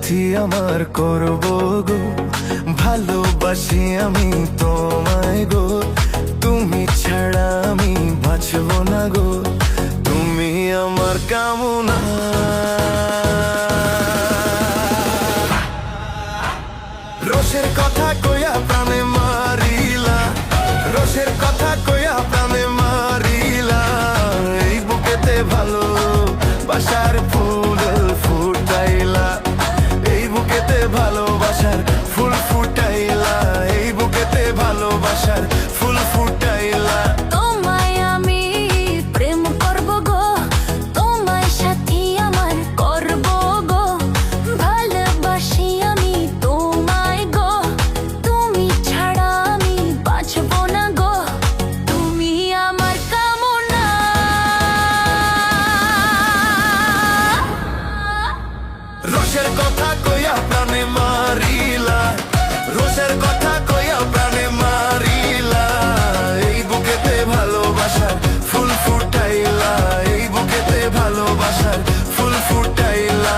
সাথী আমার করব গো, ভালোবাসি আমি তোমায় গো, তুমি ছাড়া আমি বাঁচব না গো, তুমি আমার কামনা। রোষের কথা কইয়া প্রাণে মারিলা, রোষের কথা কইয়া প্রাণে মারিলা, এই বুকেতে ভালো বাসার ফুল ফুটাইলা, এই বুকেতে ভালোবাসার ফুল ফুটাইলা, এই বুকেতে ভালোবাসার ফুল ফুটাইলা। তোমায় আমি প্রেম করব গো, তোমায় সাথী আমার করব গো, ভালোবাসি আমি তোমায় গো, তুমি ছাড়া আমি বাঁচব না গো, তুমি আমার কামনা। রোষের কথা কইয়া প্রাণে মারিলা, রোষের কথা কইয়া প্রাণে মারিলা, এই বুকেতে ভালোবাসার ফুল ফুটাইলা, এই বুকেতে ভালোবাসার ফুল ফুটাইলা।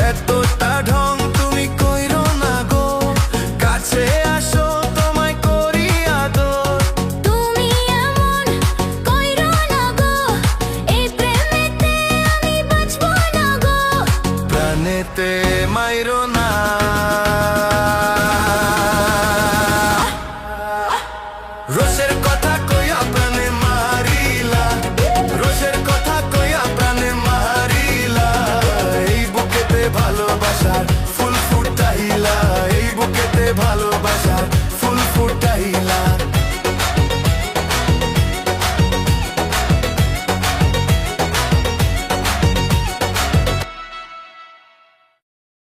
এতটা ঢং তুমি কইরো না গো, কাছে আসো তোমায় করি আদর, তুমি এমন কইরো না গো, এই প্রেমেতে আমি বাঁচব না গো, প্রাণেতে মাইরো না। রোষের কথা কইয়া প্রাণে মারিলা, রোষের কথা কইয়া প্রাণে মারিলা, এই বুকেতে ভালোবাসার